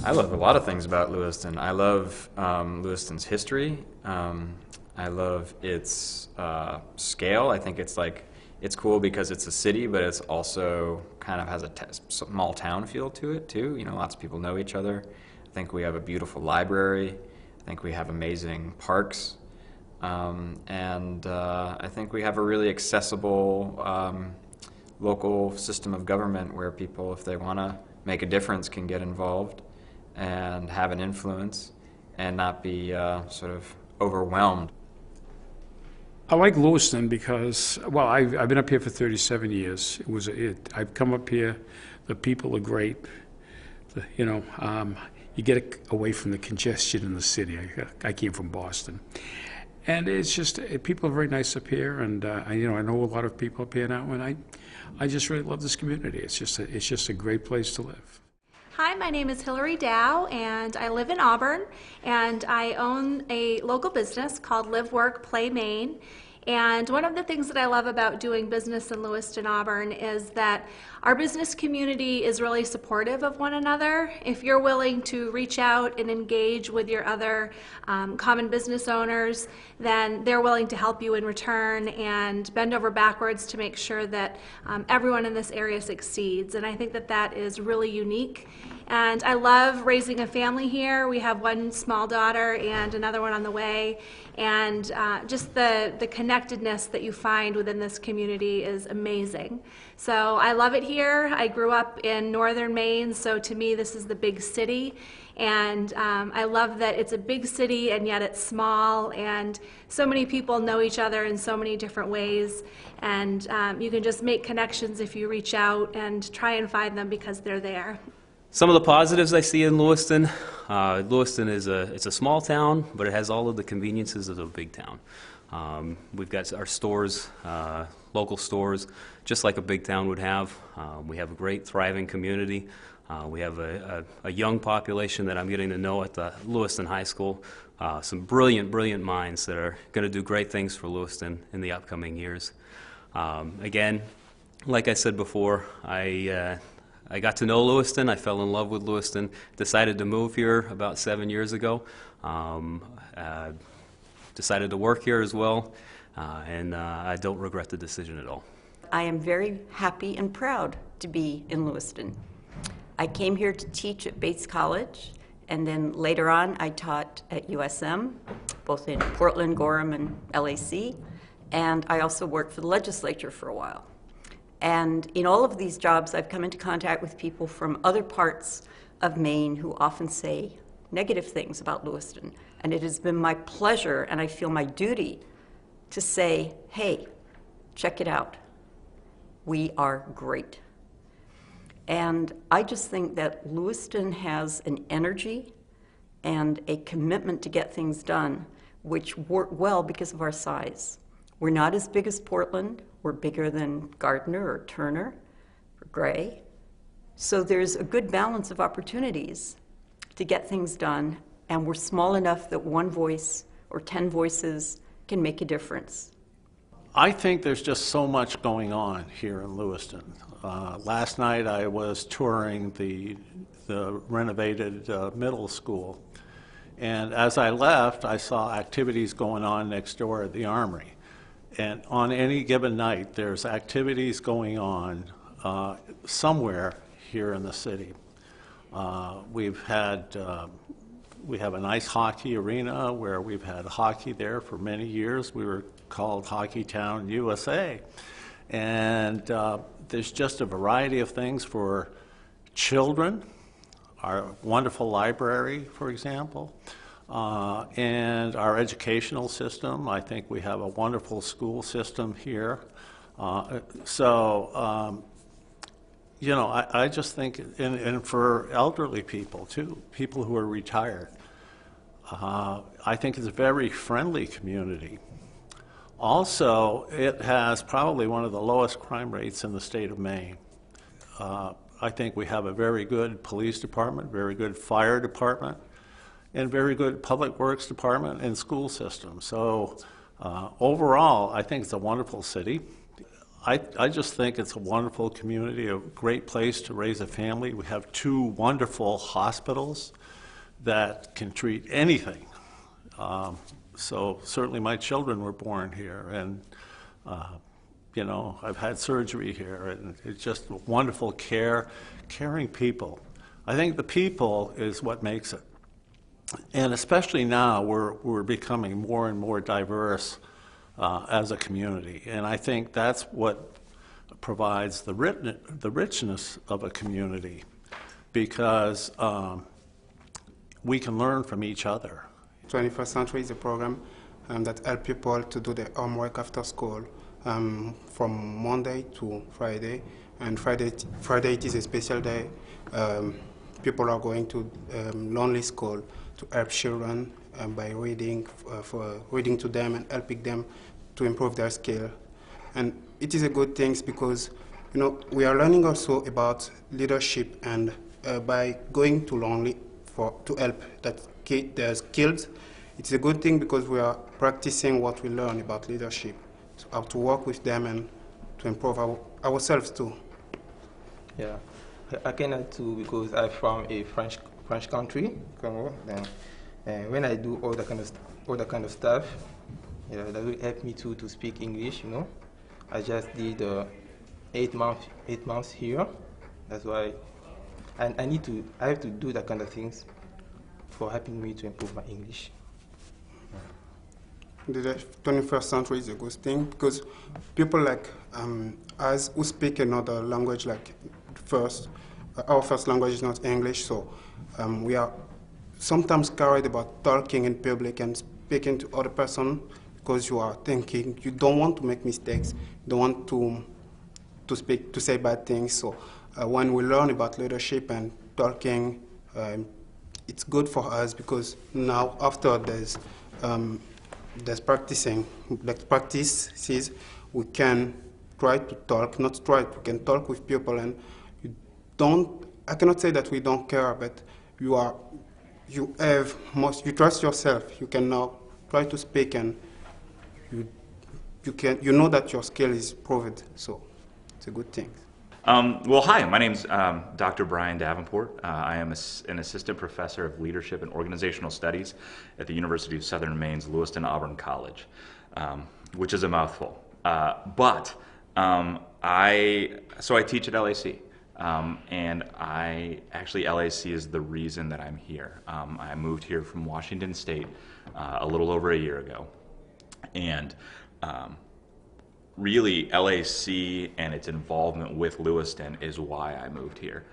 I love a lot of things about Lewiston. I love Lewiston's history. I love its scale. I think it's cool because it's a city, but it's also kind of has a small town feel to it too. You know, lots of people know each other. I think we have a beautiful library. I think we have amazing parks. And I think we have a really accessible local system of government where people, if they want to make a difference, can get involved and have an influence and not be sort of overwhelmed. I like Lewiston because, well, I've been up here for 37 years. I've come up here. The people are great. You get away from the congestion in the city. I came from Boston, and it's just people are very nice up here. And I know a lot of people up here now, and I just really love this community. It's just a great place to live. Hi, my name is Hillary Dow, and I live in Auburn, and I own a local business called Live, Work, Play Maine. And one of the things that I love about doing business in Lewiston, Auburn is that our business community is really supportive of one another. If you're willing to reach out and engage with your other common business owners, then they're willing to help you in return and bend over backwards to make sure that everyone in this area succeeds. And I think that that is really unique. And I love raising a family here. We have one small daughter and another one on the way. And just the connectedness that you find within this community is amazing. So I love it here. I grew up in northern Maine, so to me this is the big city. And I love that it's a big city and yet it's small, and so many people know each other in so many different ways. And you can just make connections if you reach out and try and find them because they're there. Some of the positives I see in Lewiston, Lewiston is it's a small town, but it has all of the conveniences of a big town. We've got our stores, local stores, just like a big town would have. We have a great, thriving community. We have a young population that I'm getting to know at the Lewiston High School. Some brilliant, brilliant minds that are going to do great things for Lewiston in the upcoming years. Again, like I said before, I got to know Lewiston. I fell in love with Lewiston. Decided to move here about 7 years ago. Decided to work here as well, and I don't regret the decision at all. I am very happy and proud to be in Lewiston. I came here to teach at Bates College, and then later on I taught at USM, both in Portland, Gorham, and LAC, and I also worked for the legislature for a while. And in all of these jobs, I've come into contact with people from other parts of Maine who often say negative things about Lewiston. And it has been my pleasure, and I feel my duty, to say, hey, check it out. We are great. And I just think that Lewiston has an energy and a commitment to get things done, which work well because of our size. We're not as big as Portland. We're bigger than Gardner or Turner or Gray. So there's a good balance of opportunities to get things done, and we're small enough that one voice or 10 voices can make a difference. I think there's just so much going on here in Lewiston. Last night I was touring the renovated middle school, and as I left I saw activities going on next door at the Armory. And on any given night, there's activities going on somewhere here in the city. We have a nice hockey arena where we've had hockey there for many years. We were called Hockey Town USA. And there's just a variety of things for children, our wonderful library, for example. And our educational system. I think we have a wonderful school system here. I just think, and for elderly people too, people who are retired, I think it's a very friendly community. Also, it has probably one of the lowest crime rates in the state of Maine. I think we have a very good police department, very good fire department, and very good public works department and school system. So overall, I think it's a wonderful city. I just think it's a wonderful community, a great place to raise a family. We have 2 wonderful hospitals that can treat anything. So certainly my children were born here, and you know, I've had surgery here, and it's just wonderful care, caring people. I think the people is what makes it. And especially now, we're becoming more and more diverse as a community, and I think that's what provides the richness of a community, because we can learn from each other. 21st Century is a program that helps people to do their homework after school from Monday to Friday, and Friday it is a special day. People are going to Lonely School to help children by reading, for reading to them and helping them to improve their skill. And it is a good thing because, you know, we are learning also about leadership, and by going to Lonely to help their skills, it's a good thing because we are practicing what we learn about leadership, how to work with them and to improve ourselves too. Yeah, I cannot too because I'm from a French country, Congo. Then when I do all that kind of stuff, yeah, that will help me to speak English. You know, I just did 8 months here. That's why I have to do that kind of things for helping me to improve my English. The 21st century is a good thing because people like us who speak another language, like our first language is not English, so we are sometimes carried about talking in public and speaking to other person because you are thinking, you don't want to make mistakes, you don't want to say bad things. So when we learn about leadership and talking, it's good for us because now after there's practices, we can try to talk, we can talk with people, and I cannot say that we don't care, but you trust yourself. You can now try to speak, and you know that your skill is proved, so it's a good thing. Well, hi, my name's Dr. Brian Davenport. I am an assistant professor of leadership and organizational studies at the University of Southern Maine's Lewiston Auburn College, which is a mouthful. But I teach at LAC, and LAC is the reason that I'm here. I moved here from Washington State a little over a year ago, and really, LAC and its involvement with Lewiston is why I moved here.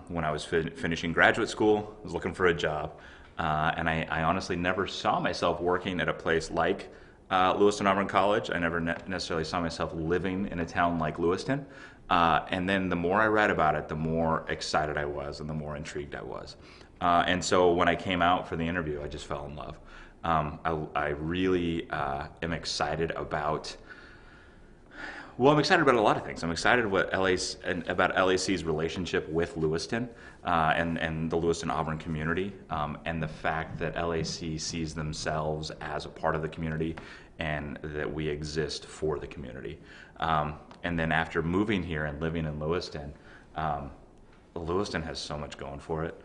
When I was finishing graduate school, I was looking for a job, and I honestly never saw myself working at a place like Lewiston Auburn College. I never necessarily saw myself living in a town like Lewiston. And then the more I read about it, the more excited I was and the more intrigued I was. And so when I came out for the interview, I just fell in love. I really am excited about I'm excited about a lot of things. I'm excited about LAC's relationship with Lewiston and the Lewiston Auburn community, and the fact that LAC sees themselves as a part of the community and that we exist for the community. And then after moving here and living in Lewiston, Lewiston has so much going for it.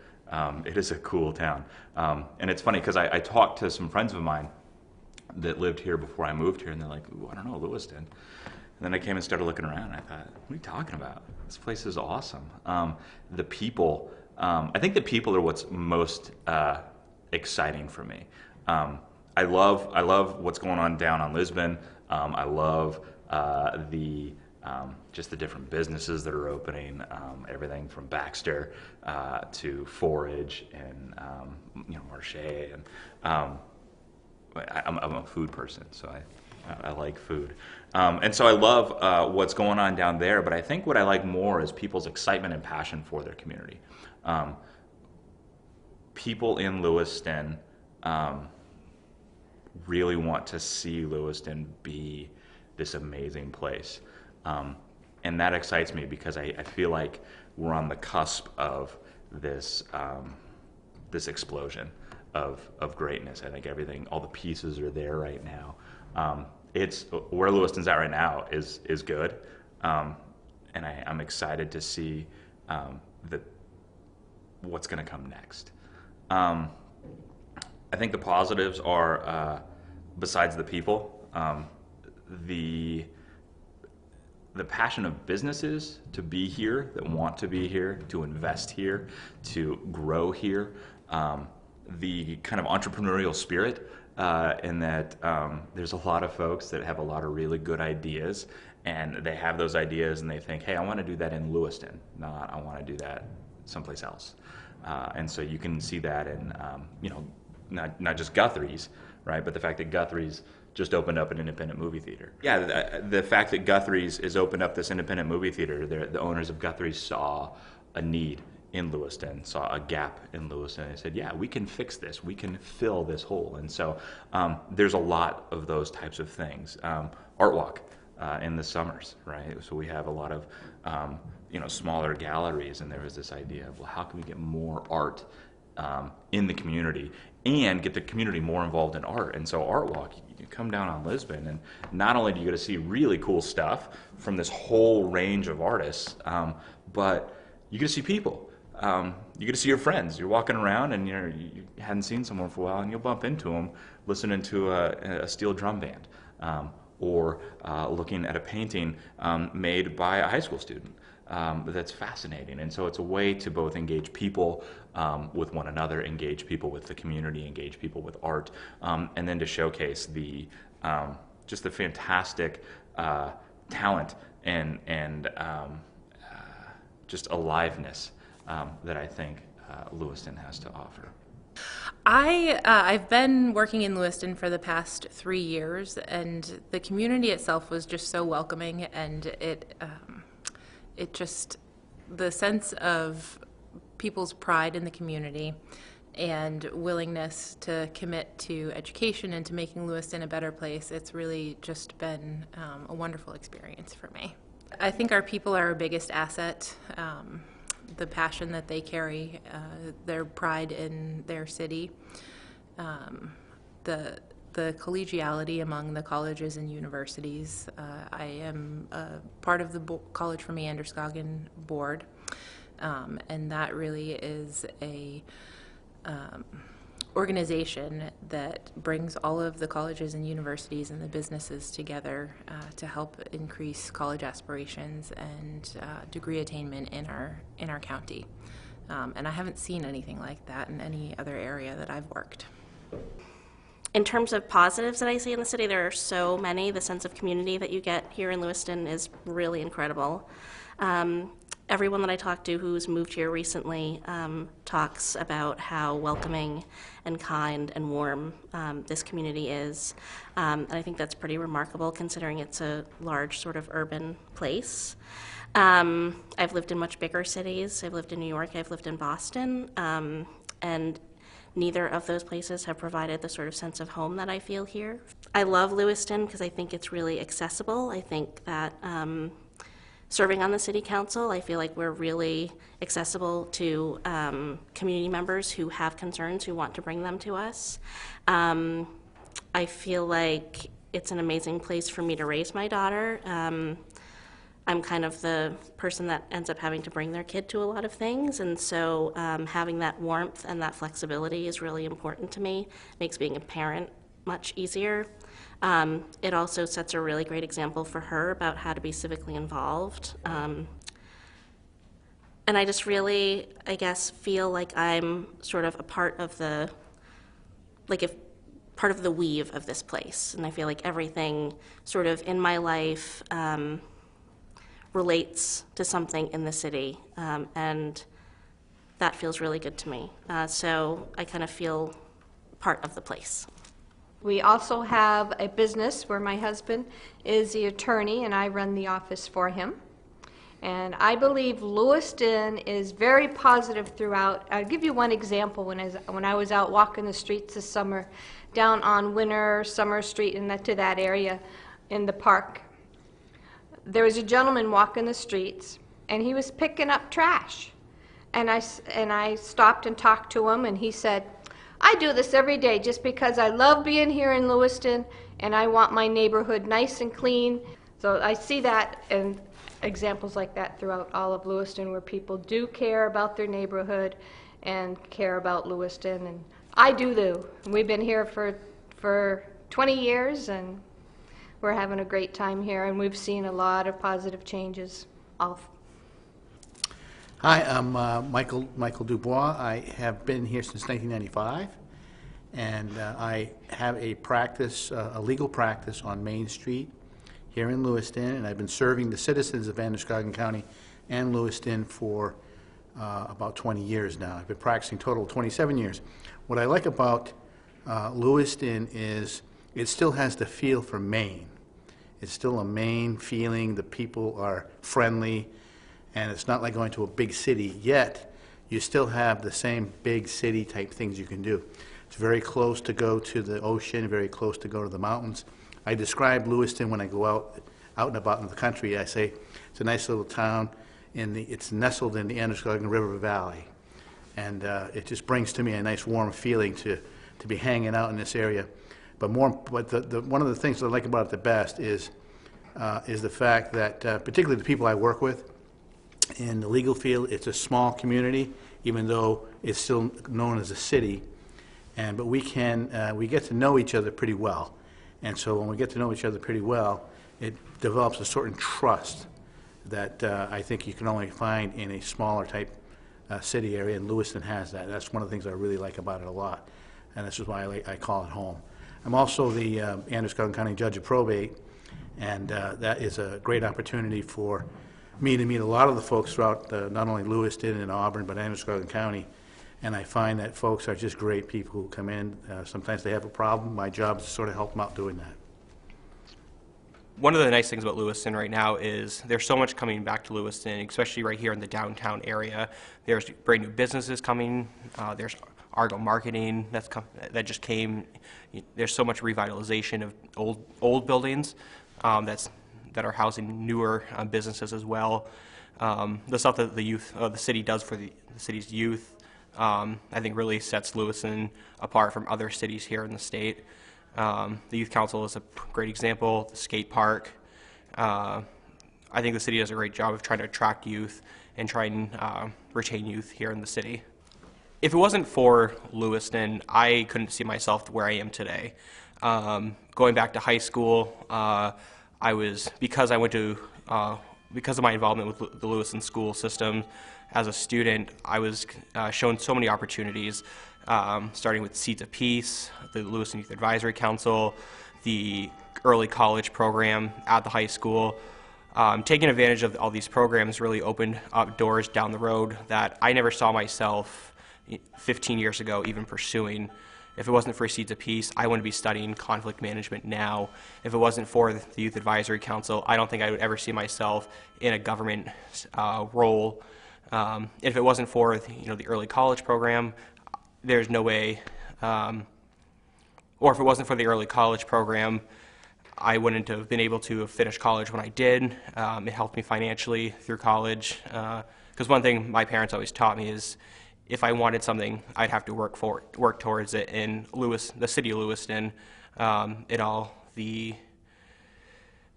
It is a cool town. And it's funny because I talked to some friends of mine that lived here before I moved here, and they're like, "Ooh, I don't know, Lewiston." And then I came and started looking around, and I thought, what are you talking about? This place is awesome. The people, I think the people are what's most exciting for me. I love what's going on down on Lisbon. I love just the different businesses that are opening, everything from Baxter to Forage and Marche. And I'm a food person, so I like food. And so I love what's going on down there, but I think what I like more is people's excitement and passion for their community. People in Lewiston really want to see Lewiston be this amazing place. And that excites me because I feel like we're on the cusp of this explosion of greatness. I think all the pieces are there right now. it's where Lewiston's at right now is good, and I'm excited to see what's going to come next. I think the positives are, besides the people, the passion of businesses to be here, that want to be here, to invest here, to grow here, the kind of entrepreneurial spirit, in that there's a lot of folks that have a lot of really good ideas, and they have those ideas and they think, hey, I want to do that in Lewiston, not I want to do that someplace else. And so you can see that in, not just Guthrie's, right, but the fact that Guthrie's just opened up an independent movie theater. Yeah, the fact that Guthrie's has opened up this independent movie theater, the owners of Guthrie's saw a need in Lewiston, saw a gap in Lewiston, and they said, yeah, we can fix this, we can fill this hole. And so there's a lot of those types of things. Art Walk in the summers, right? So we have a lot of smaller galleries, and there was this idea of, well, how can we get more art in the community and get the community more involved in art? And so Art Walk, you come down on Lisbon, and not only do you get to see really cool stuff from this whole range of artists, but you get to see people. You get to see your friends. You're walking around, and you hadn't seen someone for a while, and you'll bump into them listening to a steel drum band, or looking at a painting made by a high school student. That's fascinating. And so it's a way to both engage people with one another, engage people with the community, engage people with art, and then to showcase just the fantastic talent and just aliveness that I think Lewiston has to offer. I've been working in Lewiston for the past 3 years, and the community itself was just so welcoming, and it just, the sense of people's pride in the community and willingness to commit to education and to making Lewiston a better place, it's really just been a wonderful experience for me. I think our people are our biggest asset. The passion that they carry, their pride in their city, the collegiality among the colleges and universities. I am part of the College for Me Androscoggin board, and that really is a organization that brings all of the colleges and universities and the businesses together to help increase college aspirations and degree attainment in our county. And I haven't seen anything like that in any other area that I've worked. In terms of positives that I see in the city, there are so many. The sense of community that you get here in Lewiston is really incredible. Everyone that I talk to who's moved here recently talks about how welcoming and kind and warm this community is. And I think that's pretty remarkable considering it's a large sort of urban place. I've lived in much bigger cities. I've lived in New York, I've lived in Boston, and neither of those places have provided the sort of sense of home that I feel here. I love Lewiston because I think it's really accessible. I think that serving on the city council, I feel like we're really accessible to community members who have concerns, who want to bring them to us. I feel like it's an amazing place for me to raise my daughter. I'm kind of the person that ends up having to bring their kid to a lot of things, and so having that warmth and that flexibility is really important to me. Makes being a parent much easier. It also sets a really great example for her about how to be civically involved. And I just really, I guess, feel like I'm sort of a part of the, part of the weave of this place. And I feel like everything sort of in my life relates to something in the city. And that feels really good to me. So I kind of feel part of the place. We also have a business where my husband is the attorney and I run the office for him. And I believe Lewiston is very positive throughout. I'll give you one example. When I was out walking the streets this summer, down on Winter, Summer Street, and to that area in the park, there was a gentleman walking the streets, and he was picking up trash. And I stopped and talked to him, and he said, I do this every day just because I love being here in Lewiston and I want my neighborhood nice and clean. So I see that and examples like that throughout all of Lewiston where people do care about their neighborhood and care about Lewiston, and I do too. We've been here for 20 years and we're having a great time here, and we've seen a lot of positive changes. Hi, I'm Michael Dubois. I have been here since 1995, and I have a practice, a legal practice on Main Street here in Lewiston, and I've been serving the citizens of Androscoggin County and Lewiston for about 20 years now. I've been practicing total 27 years. What I like about Lewiston is it still has the feel for Maine. It's still a Maine feeling. The people are friendly, and it's not like going to a big city, yet you still have the same big city type things you can do. It's very close to go to the ocean, very close to go to the mountains. I describe Lewiston when I go out and about in the country. I say it's a nice little town. It's nestled in the Androscoggin River Valley, and it just brings to me a nice warm feeling to be hanging out in this area. But one of the things that I like about it the best is the fact that particularly the people I work with in the legal field, it's a small community, even though it's still known as a city. But we get to know each other pretty well. And so when we get to know each other pretty well, it develops a certain trust that I think you can only find in a smaller type city area, and Lewiston has that. That's one of the things I really like about it a lot, and this is why I call it home. I'm also the Androscoggin County Judge of Probate, and that is a great opportunity for me to meet a lot of the folks throughout not only Lewiston and Auburn, but Androscoggin County. And I find that folks are just great people who come in. Sometimes they have a problem. My job is to sort of help them out doing that. One of the nice things about Lewiston right now is there's so much coming back to Lewiston, especially right here in the downtown area. There's brand new businesses coming. There's Argo Marketing that just came. There's so much revitalization of old buildings that are housing newer businesses as well. The stuff that the city does for the city's youth, I think really sets Lewiston apart from other cities here in the state. The Youth Council is a great example, the skate park. I think the city does a great job of trying to attract youth and try and retain youth here in the city. If it wasn't for Lewiston, I couldn't see myself where I am today. Going back to high school, because of my involvement with the Lewiston school system as a student, I was shown so many opportunities, starting with Seeds of Peace, the Lewiston Youth Advisory Council, the early college program at the high school. Taking advantage of all these programs really opened up doors down the road that I never saw myself 15 years ago even pursuing. If it wasn't for Seeds of Peace, I wouldn't be studying conflict management now. If it wasn't for the Youth Advisory Council, I don't think I would ever see myself in a government role. If it wasn't for the early college program, there's no way, or if it wasn't for the early college program, I wouldn't have been able to finish college when I did. It helped me financially through college, because one thing my parents always taught me is if I wanted something, I'd have to work towards it. In the city of Lewiston, and all the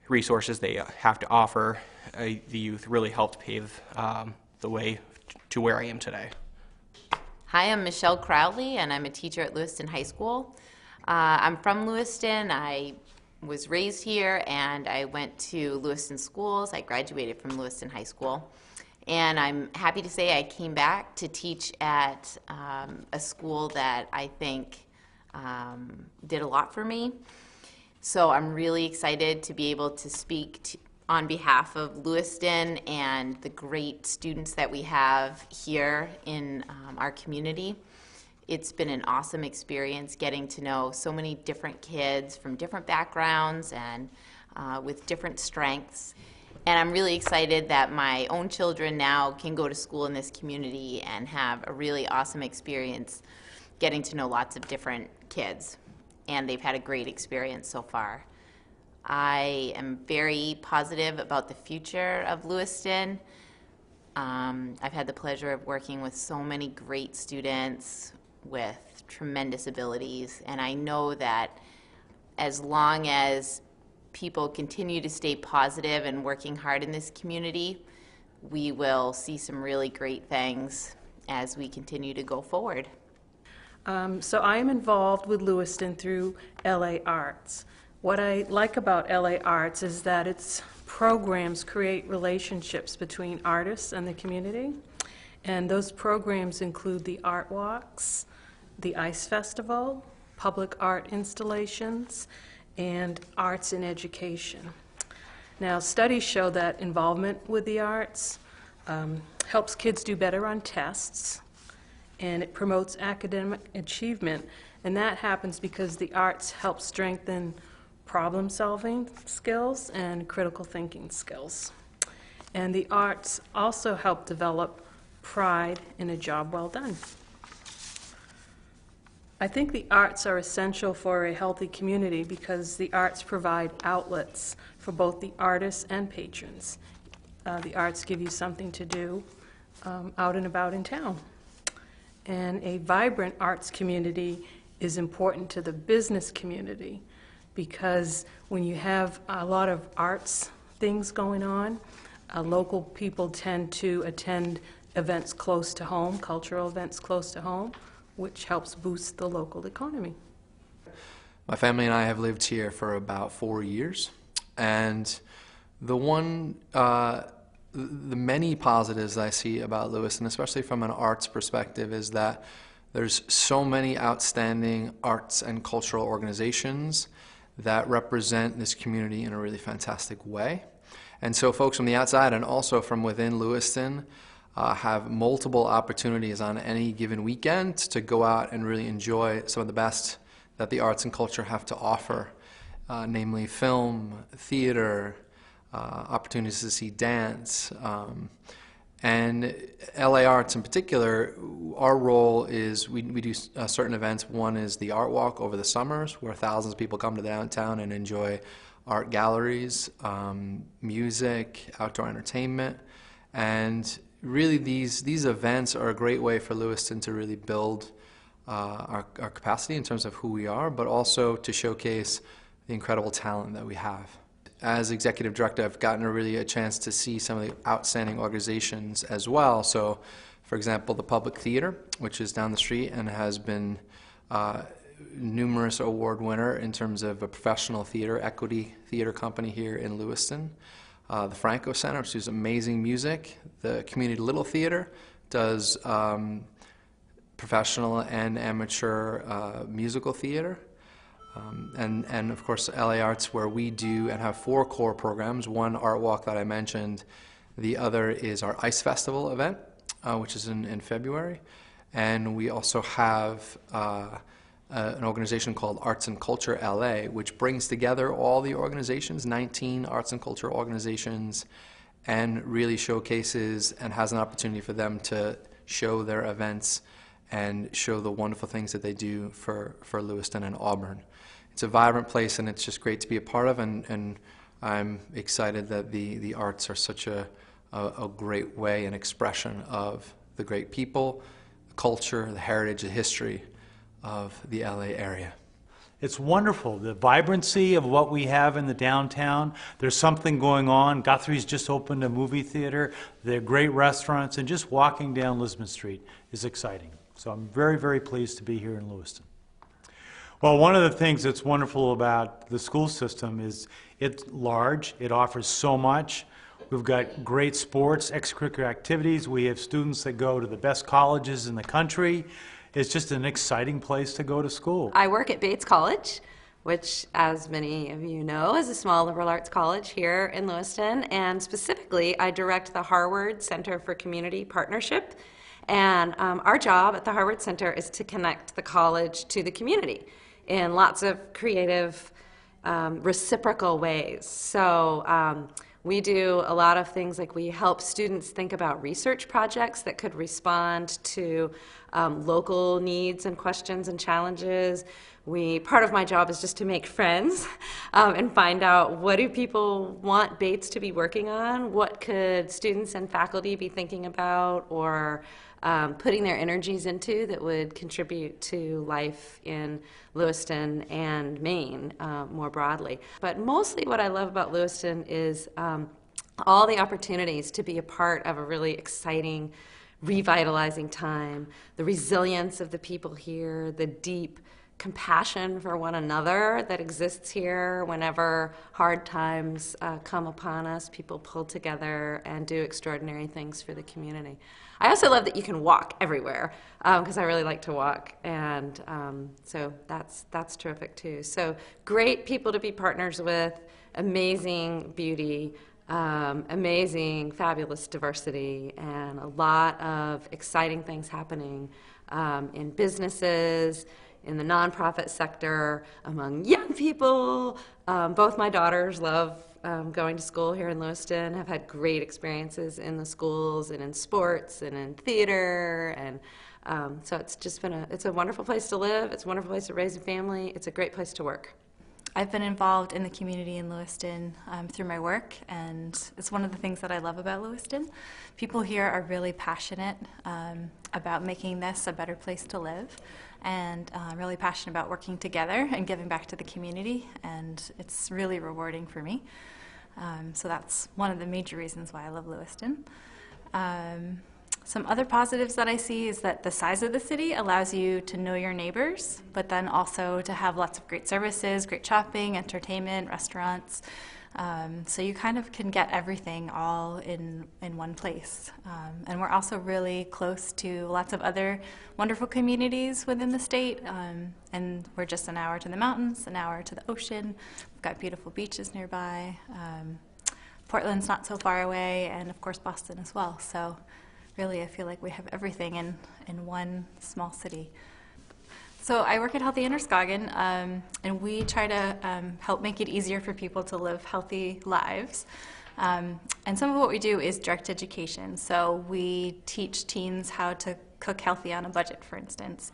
resources they have to offer, the youth really helped pave the way to where I am today. Hi, I'm Michelle Crowley, and I'm a teacher at Lewiston High School. I'm from Lewiston. I was raised here, and I went to Lewiston schools. I graduated from Lewiston High School. And I'm happy to say I came back to teach at a school that I think did a lot for me. So I'm really excited to be able to speak on behalf of Lewiston and the great students that we have here in our community. It's been an awesome experience getting to know so many different kids from different backgrounds and with different strengths. And I'm really excited that my own children now can go to school in this community and have a really awesome experience getting to know lots of different kids. And they've had a great experience so far. I am very positive about the future of Lewiston. I've had the pleasure of working with so many great students with tremendous abilities, and I know that as long as people continue to stay positive and working hard in this community, we will see some really great things as we continue to go forward. So I am involved with Lewiston through LA Arts. What I like about LA Arts is that its programs create relationships between artists and the community. And those programs include the art walks, the ice festival, public art installations, and arts in education. Now, studies show that involvement with the arts helps kids do better on tests, and it promotes academic achievement, and that happens because the arts help strengthen problem-solving skills and critical thinking skills. And the arts also help develop pride in a job well done. I think the arts are essential for a healthy community because the arts provide outlets for both the artists and patrons. The arts give you something to do out and about in town. And a vibrant arts community is important to the business community because when you have a lot of arts things going on, local people tend to attend events close to home, cultural events close to home, which helps boost the local economy. My family and I have lived here for about 4 years, and the many positives I see about Lewiston, especially from an arts perspective, is that there's so many outstanding arts and cultural organizations that represent this community in a really fantastic way. And so folks from the outside and also from within Lewiston have multiple opportunities on any given weekend to go out and really enjoy some of the best that the arts and culture have to offer, namely film, theater, opportunities to see dance. And LA Arts in particular, our role is we do certain events. One is the Art Walk over the summers, where thousands of people come to downtown and enjoy art galleries, music, outdoor entertainment. And really these events are a great way for Lewiston to really build our capacity in terms of who we are, but also to showcase the incredible talent that we have. As executive director, I've gotten a chance to see some of the outstanding organizations as well. So, for example, the Public Theater, which is down the street and has been numerous award winner in terms of a professional theater, equity theater company here in Lewiston. The Franco Center, which does amazing music. The Community Little Theater does professional and amateur musical theater. And of course LA Arts, where we do and have 4 core programs. One, Art Walk that I mentioned. The other is our Ice Festival event, which is in February. And we also have an organization called Arts and Culture LA, which brings together all the organizations, 19 arts and culture organizations, and really showcases and has an opportunity for them to show their events and show the wonderful things that they do for Lewiston and Auburn. It's a vibrant place, and it's just great to be a part of, and I'm excited that the arts are such a great way and expression of the great people, the culture, the heritage, the history of the LA area. It's wonderful, the vibrancy of what we have in the downtown. There's something going on. Guthrie's just opened a movie theater. There are great restaurants, and just walking down Lisbon Street is exciting. So I'm very, very pleased to be here in Lewiston. Well, one of the things that's wonderful about the school system is it's large. It offers so much. We've got great sports, extracurricular activities. We have students that go to the best colleges in the country. It's just an exciting place to go to school. I work at Bates College, which, as many of you know, is a small liberal arts college here in Lewiston. And specifically, I direct the Harvard Center for Community Partnership. And our job at the Harvard Center is to connect the college to the community in lots of creative, reciprocal ways. So we do a lot of things, like we help students think about research projects that could respond to local needs and questions and challenges. Part of my job is just to make friends and find out what do people want Bates to be working on, what could students and faculty be thinking about or putting their energies into that would contribute to life in Lewiston and Maine more broadly. But mostly what I love about Lewiston is all the opportunities to be a part of a really exciting, revitalizing time, the resilience of the people here, the deep compassion for one another that exists here. Whenever hard times come upon us, people pull together and do extraordinary things for the community. I also love that you can walk everywhere because I really like to walk, and so that's terrific too. So great people to be partners with, amazing beauty, amazing, fabulous diversity, and a lot of exciting things happening in businesses, in the nonprofit sector, among young people. Both my daughters love going to school here in Lewiston, have had great experiences in the schools and in sports and in theater, and so it's just been it's a wonderful place to live, it's a wonderful place to raise a family, it's a great place to work. I've been involved in the community in Lewiston through my work, and it's one of the things that I love about Lewiston. People here are really passionate about making this a better place to live, and really passionate about working together and giving back to the community, and it's really rewarding for me. So that's one of the major reasons why I love Lewiston. Some other positives that I see is that the size of the city allows you to know your neighbors, but then also to have lots of great services, great shopping, entertainment, restaurants. So you kind of can get everything all in one place. And we're also really close to lots of other wonderful communities within the state. And we're just an hour to the mountains, an hour to the ocean. We've got beautiful beaches nearby. Portland's not so far away, and of course Boston as well. So really, I feel like we have everything in one small city. So I work at Healthy Androscoggin, and we try to help make it easier for people to live healthy lives. And some of what we do is direct education. So we teach teens how to cook healthy on a budget, for instance.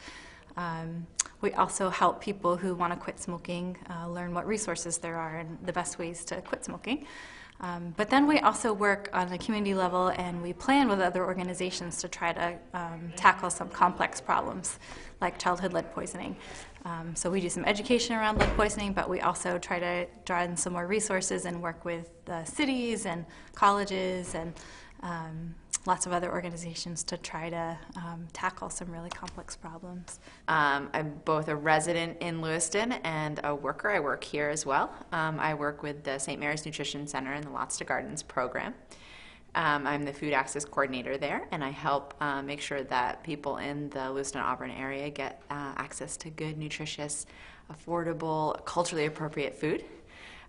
We also help people who want to quit smoking learn what resources there are and the best ways to quit smoking. But then we also work on a community level, and we plan with other organizations to try to tackle some complex problems like childhood lead poisoning. So we do some education around lead poisoning, but we also try to draw in some more resources and work with cities and colleges and lots of other organizations to try to tackle some really complex problems. I'm both a resident in Lewiston and a worker. I work here as well. I work with the St. Mary's Nutrition Center in the Lots to Gardens program. I'm the food access coordinator there, and I help make sure that people in the Lewiston-Auburn area get access to good, nutritious, affordable, culturally appropriate food.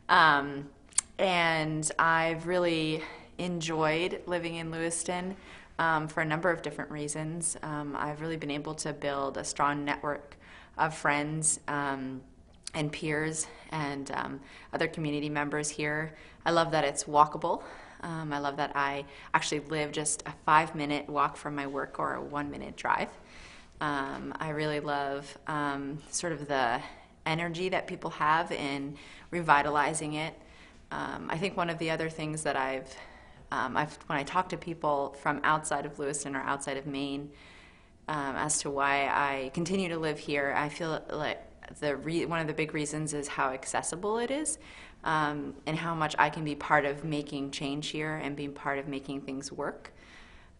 And I've really enjoyed living in Lewiston for a number of different reasons. I've really been able to build a strong network of friends and peers and other community members here. I love that it's walkable. I love that I actually live just a 5-minute walk from my work or a 1-minute drive. I really love sort of the energy that people have in revitalizing it. I think one of the other things that when I talk to people from outside of Lewiston or outside of Maine as to why I continue to live here, I feel like one of the big reasons is how accessible it is, and how much I can be part of making change here and being part of making things work.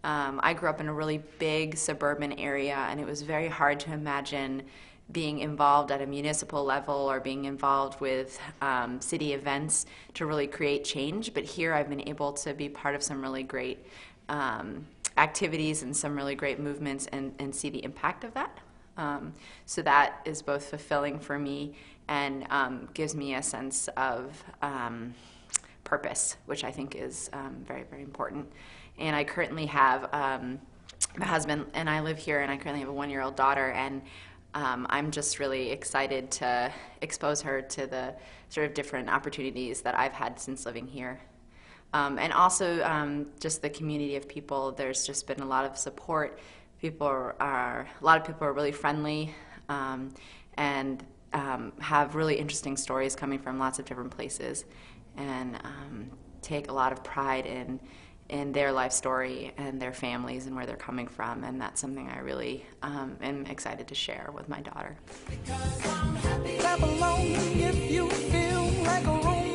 I grew up in a really big suburban area, and it was very hard to imagine being involved at a municipal level or being involved with city events to really create change. But here I've been able to be part of some really great activities and some really great movements and see the impact of that. So that is both fulfilling for me and gives me a sense of purpose, which I think is very, very important. And I currently have my husband and I live here, and I currently have a 1-year-old daughter, and I'm just really excited to expose her to the sort of different opportunities that I've had since living here. And also just the community of people. There's just been a lot of support a lot of people are really friendly, and have really interesting stories coming from lots of different places, and take a lot of pride in their life story and their families and where they're coming from, and that's something I really am excited to share with my daughter. Clap along if you feel like a